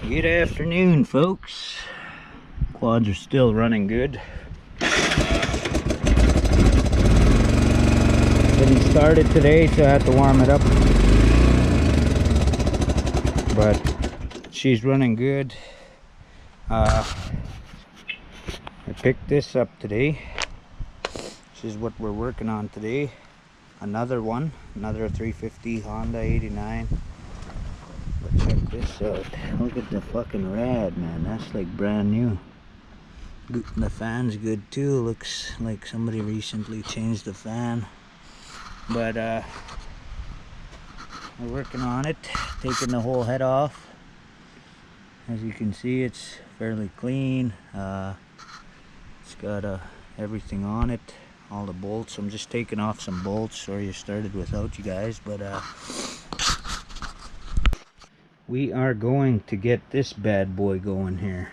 Good afternoon, folks. Quads are still running good. Didn't start it today, so I had to warm it up. But she's running good. I picked this up today. This is what we're working on today. Another 350 Honda 89. But check this out. Look at the fucking rad, man. That's like brand new. The fan's good too. Looks like somebody recently changed the fan. But we're working on it, taking the whole head off. As you can see, it's fairly clean. It's got everything on it, all the bolts. I'm just taking off some bolts. Sorry I started without you guys, but we are going to get this bad boy going here.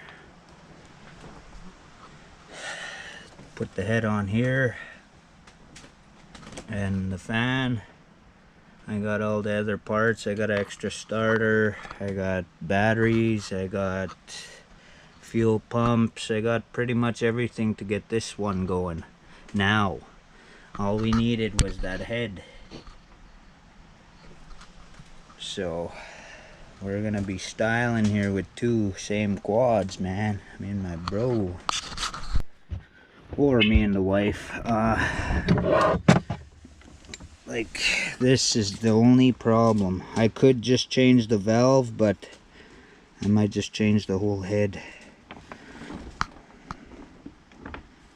Put the head on here and the fan. I got all the other parts. I got an extra starter, I got batteries, I got fuel pumps, I got pretty much everything to get this one going. Now all we needed was that head, so we're gonna be styling here with two same quads, man. Me and my bro, or me and the wife. Like, this is the only problem. I could just change the valve, but I might just change the whole head.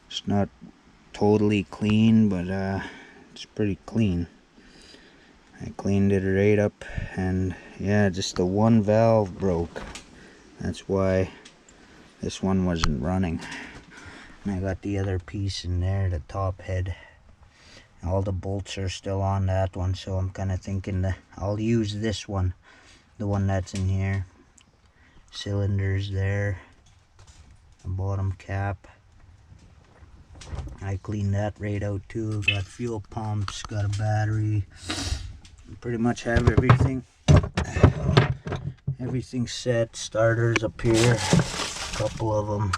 It's not totally clean, but it's pretty clean. I cleaned it right up, and yeah, just the one valve broke. That's why this one wasn't running. And I got the other piece in there, the top head. All the bolts are still on that one, so I'm kind of thinking that I'll use this one, the one that's in here. Cylinders there, the bottom cap. I cleaned that right out too. Got fuel pumps, got a battery. Pretty much have everything. Everything's set. Starters up here, a couple of them.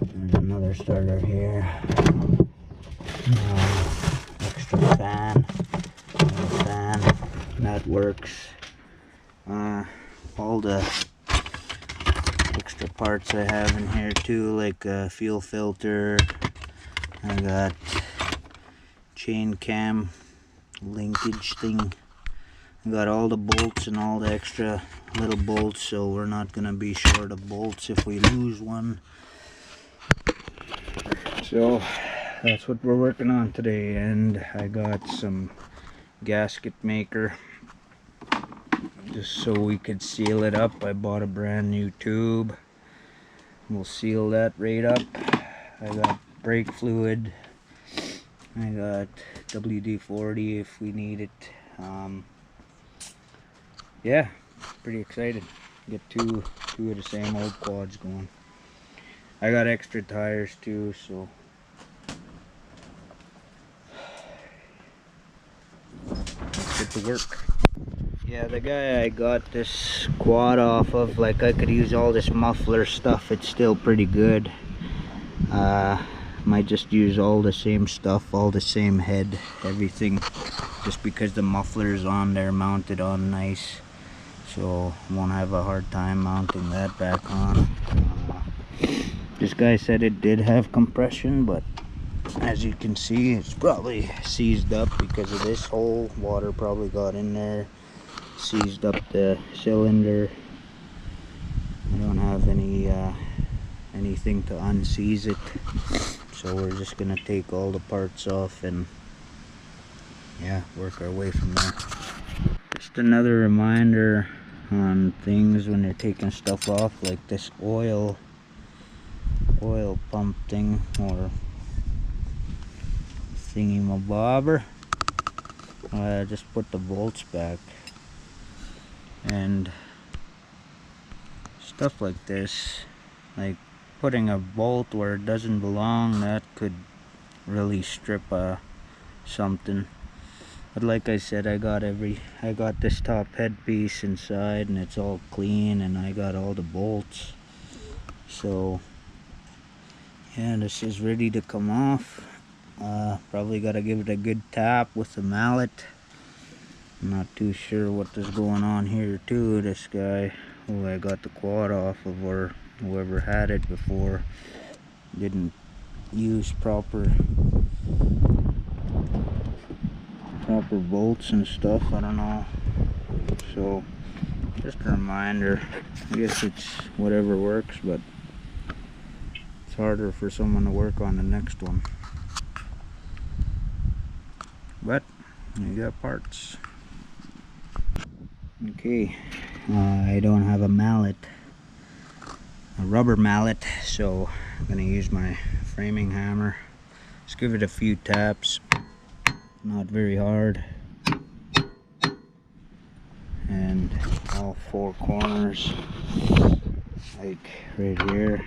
There's another starter here. Extra fan, that works. All the extra parts I have in here too, like a fuel filter. I got chain cam linkage thing. I got all the bolts and all the extra little bolts, so we're not gonna be short of bolts if we lose one. So that's what we're working on today. And I got some gasket maker just so we could seal it up. I bought a brand new tube. We'll seal that right up. I got brake fluid. I got WD-40 if we need it. Yeah, pretty excited. Get two of the same old quads going. I got extra tires too, so get to work. Yeah, the guy I got this quad off of, like, I could use all this muffler stuff. It's still pretty good. Might just use all the same stuff, all the same head, everything, just because the muffler's on there, mounted on nice, so won't have a hard time mounting that back on. This guy said it did have compression, but as you can see, it's probably seized up because of this hole. Water probably got in there, seized up the cylinder. I don't have anything to unseize it, so we're just gonna take all the parts off and yeah, work our way from there. Just another reminder on things when you're taking stuff off, like this oil pump thing or thingy-mabobber. Just put the bolts back, and stuff like this, like putting a bolt where it doesn't belong, that could really strip something. But like I said, I got this top headpiece inside and it's all clean, and I got all the bolts. So yeah, this is ready to come off. Probably gotta give it a good tap with the mallet. I'm not too sure what is going on here too. This guy who I got the quad off of, or whoever had it before, didn't use proper bolts and stuff. I don't know. So just a reminder. I guess it's whatever works, but it's harder for someone to work on the next one. But you got parts. Okay, I don't have a mallet, a rubber mallet, so I'm gonna use my framing hammer. Just give it a few taps, not very hard, and all four corners, like right here.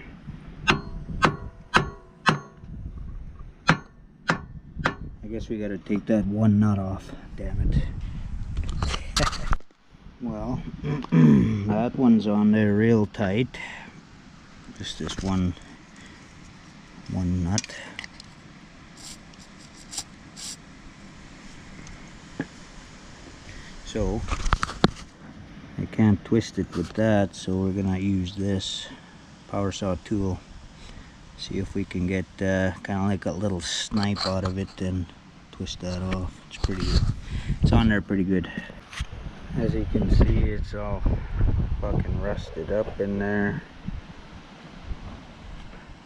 I guess we gotta take that one nut off, damn it. Well, that one's on there real tight. Just this one nut. So I can't twist it with that, so we're gonna use this power saw tool. See if we can get kind of like a little snipe out of it and twist that off. It's pretty good. It's on there pretty good. As you can see, it's all fucking rusted up in there.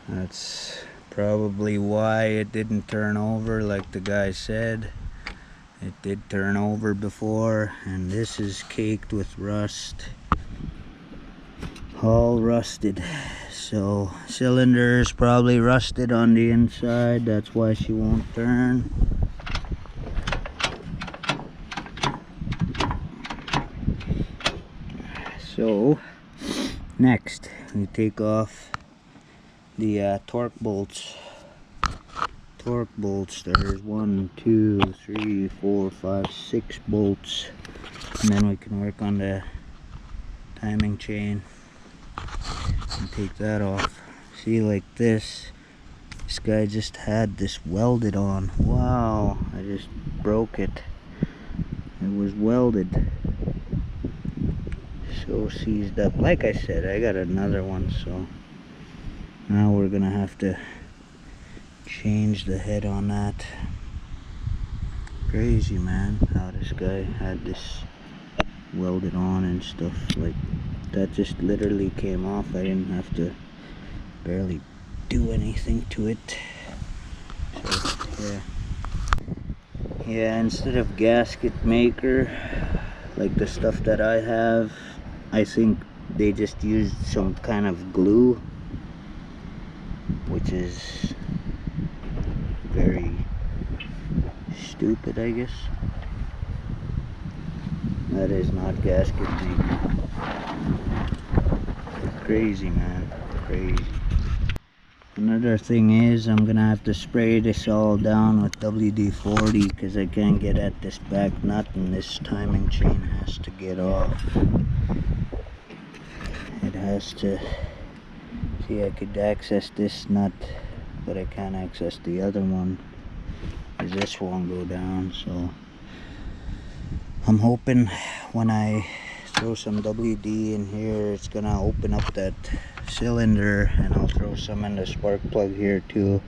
That's probably why it didn't turn over like the guy said. It did turn over before, and this is caked with rust. All rusted. So cylinder's probably rusted on the inside. That's why she won't turn. So next we take off the torque bolts. There's 1, 2, 3, 4, 5, 6 bolts, and then we can work on the timing chain and take that off. See, like this guy just had this welded on. Wow, I just broke it. It was welded. So seized up. Like I said, I got another one, so now we're gonna have to change the head on that. Crazy, man, how this guy had this welded on and stuff. Like that just literally came off. I didn't have to barely do anything to it. So yeah, instead of gasket maker like the stuff that I have, I think they just used some kind of glue, which is very stupid, I guess. That is not gasket maker. Crazy, man, crazy. Another thing is, I'm gonna have to spray this all down with WD-40 because I can't get at this back nut, and this timing chain has to get off. It has to. See, I could access this nut, but I can't access the other one because this won't go down. So I'm hoping when I throw some WD in here, it's gonna open up that cylinder, and I'll throw some in the spark plug here too.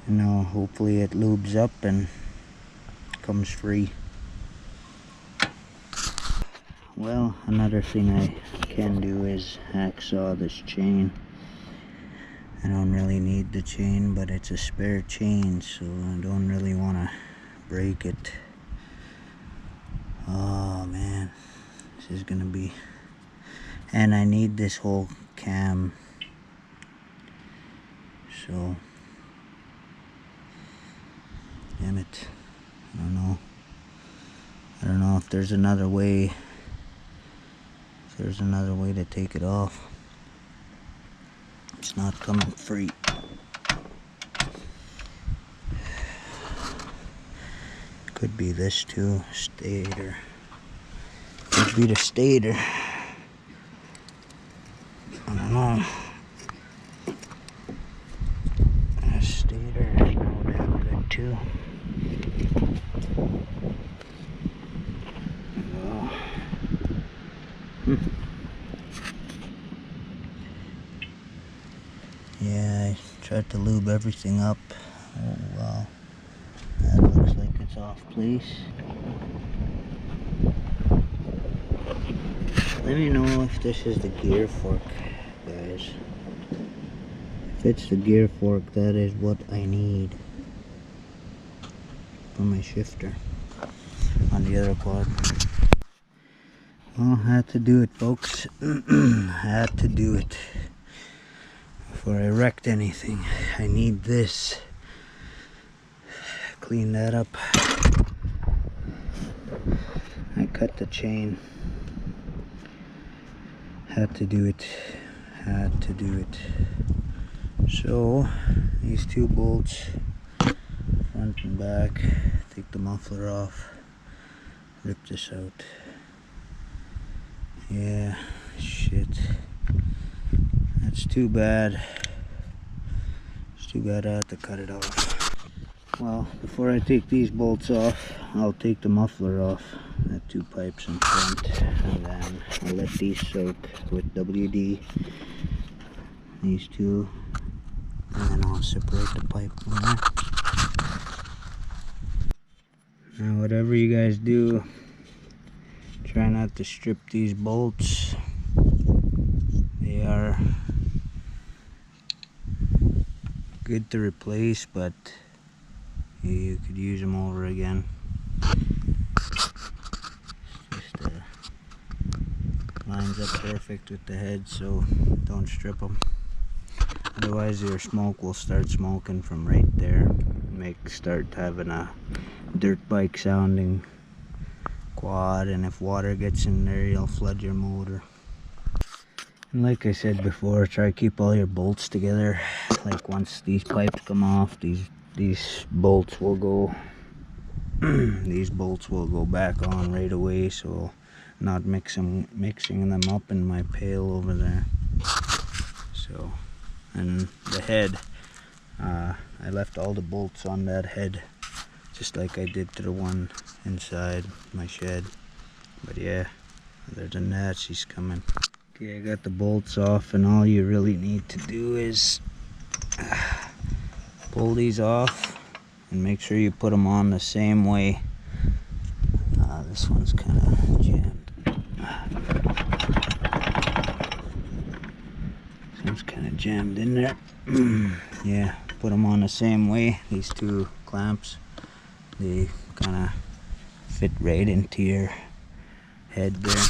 You know, hopefully it lubes up and comes free. Well, another thing I can do is hacksaw this chain. I don't really need the chain, but it's a spare chain, so I don't really want to break it. Oh man, this is gonna be... And I need this whole cam, so damn it, I don't know if there's another way. If there's another way to take it off. It's not coming free. Could be this too, stator. Could be the stator. I don't know. The stator is no damn good too. Yeah, I tried to lube everything up. Oh wow, that looks like it's off place. Let me know if this is the gear fork, guys. If it's the gear fork, that is what I need for my shifter on the other quad. Well, had to do it, folks. Had to do it. Before I wrecked anything, I need this. Clean that up. I cut the chain. Had to do it. Had to do it. So, these two bolts, front and back, take the muffler off, rip this out. Yeah, shit. That's too bad. It's too bad I had to cut it off. Well, before I take these bolts off, I'll take the muffler off. The two pipes in front, and then I'll let these soak with WD. These two, and then I'll separate the pipe from there. Now, whatever you guys do, try not to strip these bolts. They are good to replace, but you could use them over again. Just lines up perfect with the head, so don't strip them. Otherwise your smoke will start smoking from right there. Start having a dirt bike sounding quad, and if water gets in there, you'll flood your motor. And like I said before, try to keep all your bolts together. Like once these pipes come off, these bolts will go these bolts will go back on right away, so not mixing them up in my pail over there. So, and the head, I left all the bolts on that head, just like I did to the one inside my shed. But yeah, other than that, she's coming. Okay, I got the bolts off, and all you really need to do is pull these off and make sure you put them on the same way. This one's kind of jammed. This one's kind of jammed in there. Yeah, put them on the same way. These two clamps, they kind of fit right into your head there.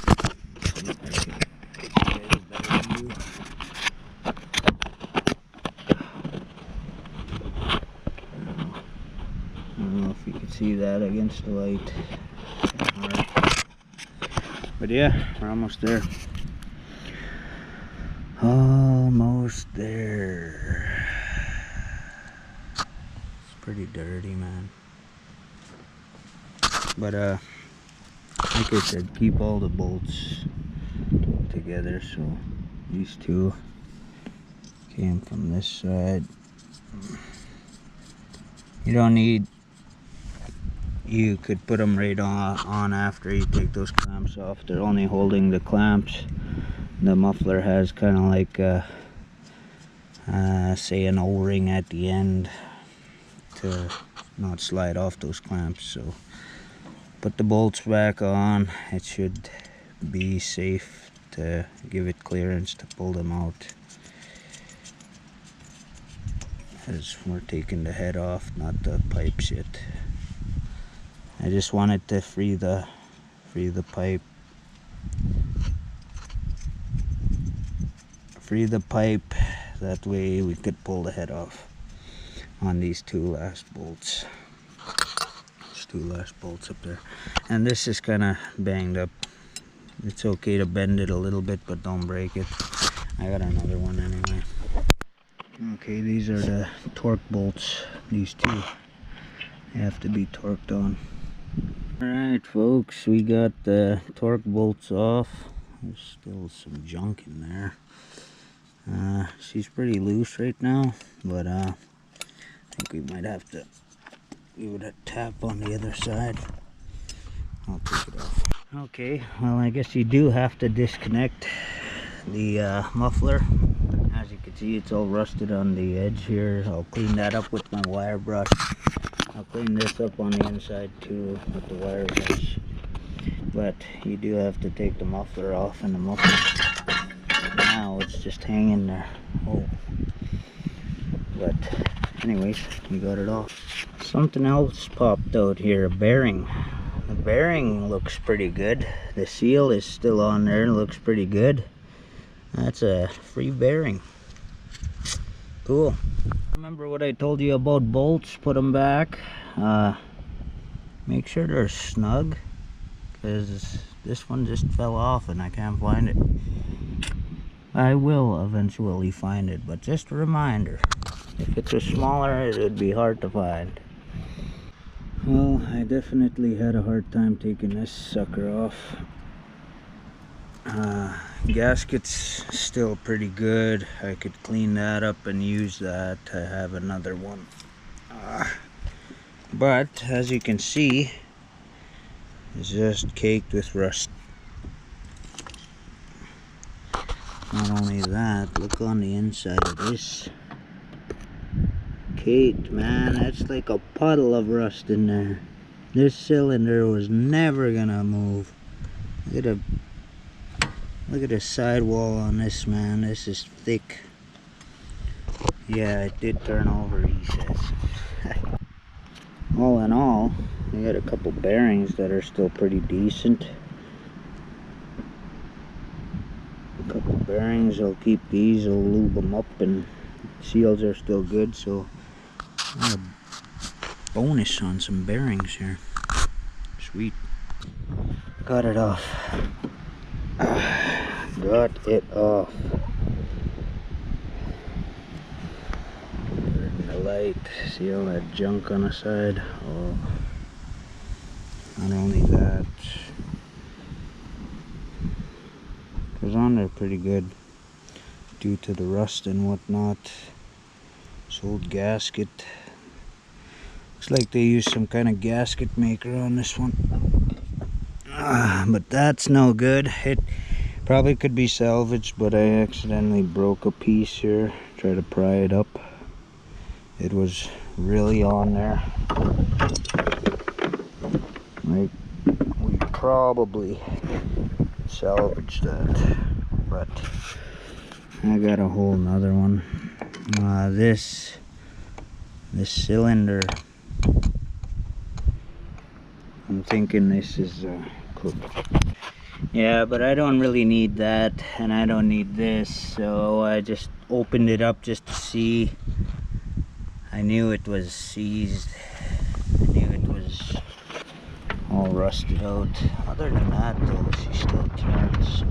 I don't know if you can see that against the light. But yeah, we're almost there. Almost there. It's pretty dirty, man. But like I said, keep all the bolts together. So these two came from this side. You don't need, you could put them right on after you take those clamps off. They're only holding the clamps. The muffler has kind of like say an O-ring at the end to not slide off those clamps. So put the bolts back on. It should be safe to give it clearance to pull them out, as we're taking the head off, not the pipes yet. I just wanted to free the pipe. Free the pipe, that way we could pull the head off on these two last bolts. There's two last bolts up there. And this is kind of banged up. It's okay to bend it a little bit, but don't break it. I got another one anyway. Okay, these are the torque bolts. These two, they have to be torqued on. Alright folks, we got the torque bolts off. There's still some junk in there. She's pretty loose right now, but I think we might have to give it a tap on the other side. I'll take it off. Okay, well I guess you do have to disconnect the muffler. As you can see, it's all rusted on the edge here. I'll clean that up with my wire brush. I'll clean this up on the inside too with the wire brush. But you do have to take the muffler off, and the muffler now it's just hanging there. Oh, but anyways, we got it off. Something else popped out here, a bearing. The bearing looks pretty good. The seal is still on there, looks pretty good. That's a free bearing. Cool. Remember what I told you about bolts? Put them back. Make sure they're snug, because this one just fell off and I can't find it. I will eventually find it, but just a reminder, if it was smaller it would be hard to find. Well, I definitely had a hard time taking this sucker off. Gasket's still pretty good. I could clean that up and use that to have another one. But as you can see, it's just caked with rust. Not only that, look on the inside of this. Caked, man, that's like a puddle of rust in there. This cylinder was never gonna move. Look at the sidewall on this, man. This is thick. Yeah, it did turn over, he says. All in all, we got a couple bearings that are still pretty decent. A couple bearings, I'll keep these, I'll lube them up, and seals are still good, so a bonus on some bearings here. Sweet. Got it off. Got it off. Turn the light. See all that junk on the side? Oh. Not only that, it was on there pretty good due to the rust and whatnot. This old gasket. Looks like they used some kind of gasket maker on this one. But that's no good. It probably could be salvaged, but I accidentally broke a piece here. Try to pry it up. It was really on there. Like, we probably salvaged that, but I got a whole nother one. This cylinder, I'm thinking this is cooked. Yeah, but I don't really need that, and I don't need this, so I just opened it up just to see. I knew it was seized. I knew it was all rusted out. Other than that though, she still turns, so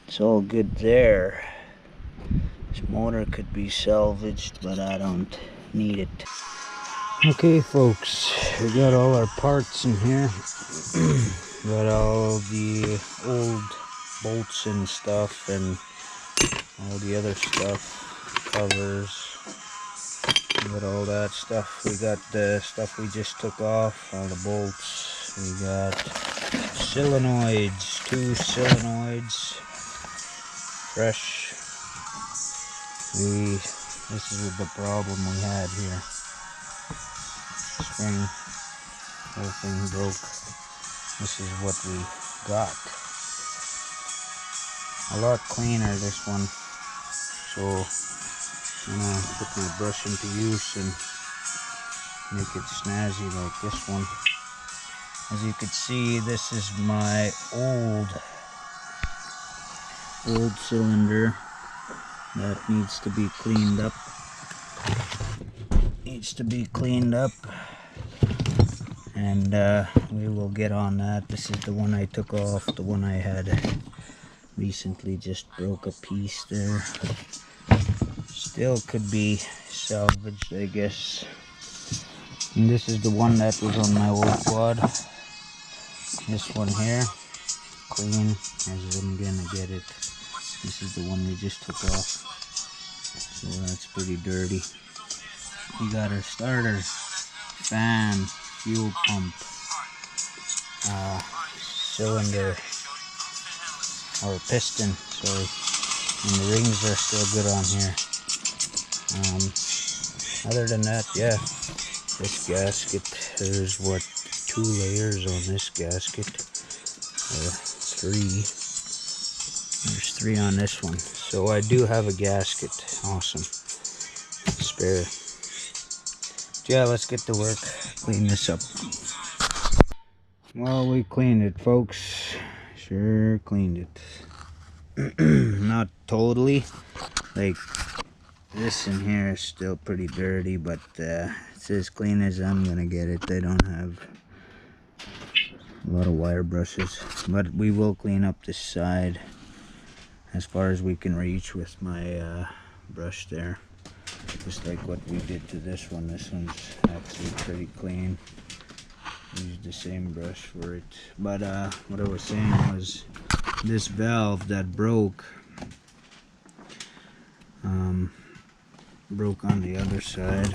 it's all good there. This motor could be salvaged, but I don't need it. Okay folks, we got all our parts in here. Got all the old bolts and stuff, and all the other stuff, covers. We got all that stuff. We got the stuff we just took off, all the bolts. We got solenoids, 2 solenoids, fresh. This is the problem we had here. Spring, whole thing broke. This is what we got. A lot cleaner, this one. So I'm gonna put my brush into use and make it snazzy like this one. As you can see, this is my old cylinder that needs to be cleaned up. And we will get on that. This is the one I took off, the one I had recently just broke a piece there. Still could be salvaged, I guess. And this is the one that was on my old quad. This one here, clean as I'm gonna get it. This is the one we just took off. So that's pretty dirty. We got our starter, fan, fuel pump, cylinder, or piston, sorry. And the rings are still good on here. Other than that, yeah, this gasket, there's what, 2 layers on this gasket, or 3. There's 3 on this one. So I do have a gasket. Awesome. Spare. Yeah, let's get to work. Clean this up. Well, we cleaned it, folks. Sure cleaned it. Not totally. Like, this in here is still pretty dirty, but it's as clean as I'm gonna get it. I don't have a lot of wire brushes, but we will clean up this side as far as we can reach with my brush there. Just like what we did to this one. This one's actually pretty clean. Used the same brush for it. But what I was saying was, this valve that broke on the other side.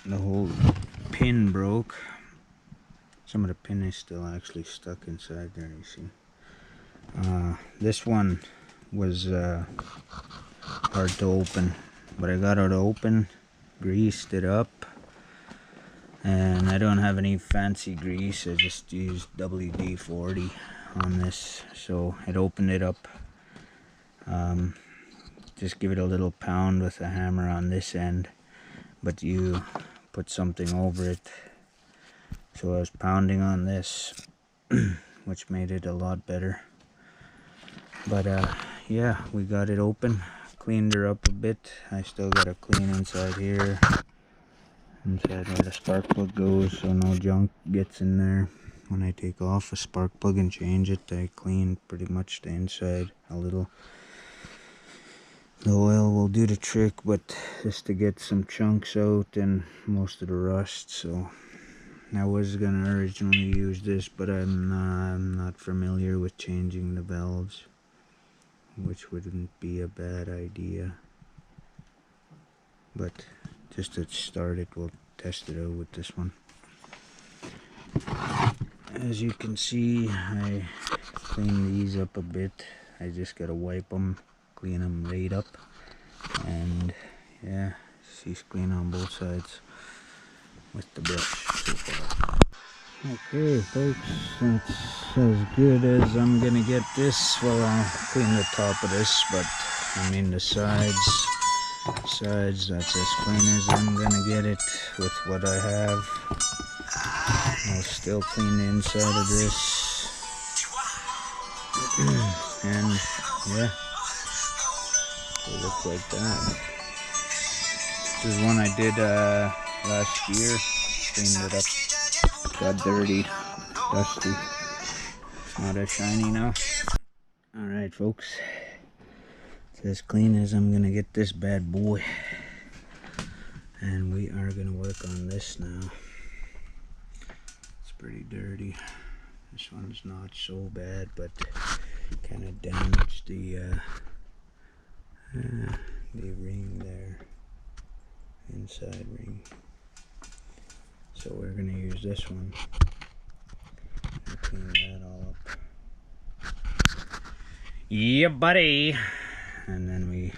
The whole pin broke. Some of the pin is still actually stuck inside there, you see. This one was hard to open, but I got it open, greased it up, and I don't have any fancy grease. I just used WD-40 on this, so it opened it up. Just give it a little pound with a hammer on this end, but you put something over it. So I was pounding on this, which made it a lot better. But yeah, we got it open, cleaned her up a bit. I still gotta clean inside here, inside where the spark plug goes, so no junk gets in there. When I take off a spark plug and change it, I clean pretty much the inside a little. The oil will do the trick, but just to get some chunks out and most of the rust. So I was gonna originally use this, but I'm not familiar with changing the valves, which wouldn't be a bad idea. But just to start it, we'll test it out with this one. As you can see, I cleaned these up a bit. I just gotta wipe them, clean them right up, and yeah, she's clean on both sides with the brush so far. Okay, folks, that's as good as I'm gonna get this. Well, I'll clean the top of this, but I mean the sides, that's as clean as I'm gonna get it with what I have. I'll still clean the inside of this. And yeah, it looks like that. This is one I did last year. Cleaned it up. Got dirty, dusty. It's not as shiny now. Alright, folks. It's as clean as I'm gonna get this bad boy. And we are gonna work on this now. It's pretty dirty. This one's not so bad, but kind of damaged the ring there, inside ring. So we're gonna use this one and clean that all up. Yeah, buddy. And then we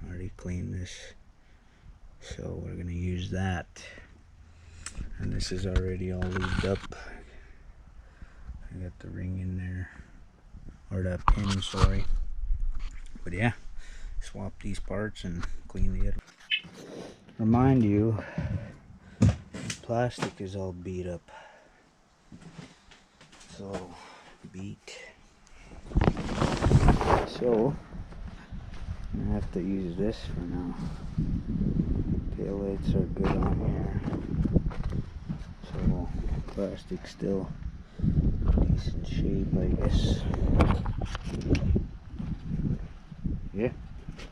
already cleaned this, so we're gonna use that. And this is already all lubed up. I got the ring in there, or the pin, sorry. But yeah, swap these parts and clean the other. Remind you, plastic is all beat up, so beat. So I have to use this for now. Tail lights are good on here, so plastic still decent shape, I guess. Yeah,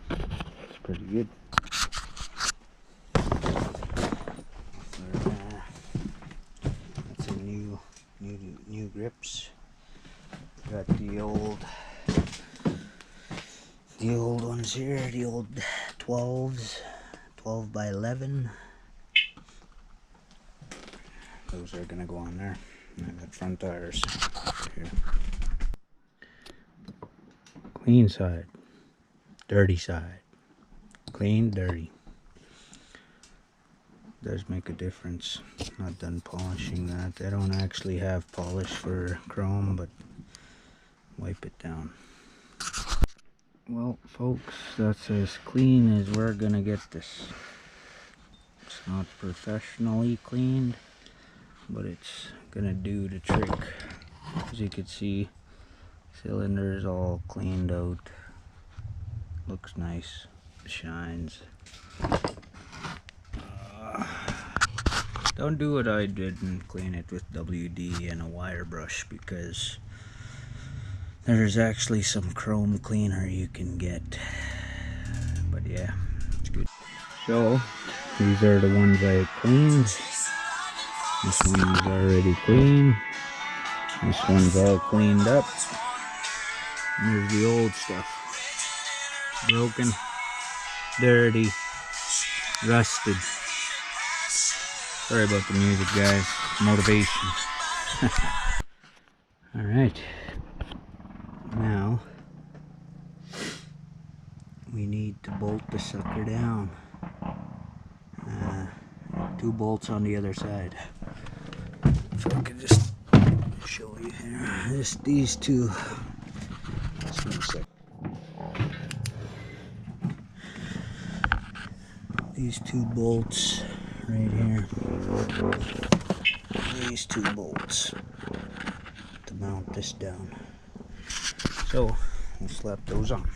it's pretty good. grips. Got the old ones here, the old 12s, 12 by 11. Those are gonna go on there. And the front tires here. Clean side, dirty side. Clean, dirty. Does make a difference. Not done polishing that. They don't actually have polish for chrome, but wipe it down. Well, folks, that's as clean as we're gonna get this. It's not professionally cleaned, but it's gonna do the trick. As you can see, cylinder's all cleaned out. Looks nice. Shines. Don't do what I did and clean it with WD and a wire brush, because there's actually some chrome cleaner you can get. But yeah, it's good. So these are the ones I cleaned. This one is already clean. This one's all cleaned up. And there's the old stuff. Broken, dirty, rusted. Sorry about the music, guys. Motivation. Alright. Now, we need to bolt the sucker down. 2 bolts on the other side. If I could just show you here. These two. Just 1 sec. These 2 bolts right here. These 2 bolts to mount this down. So we'll slap those on.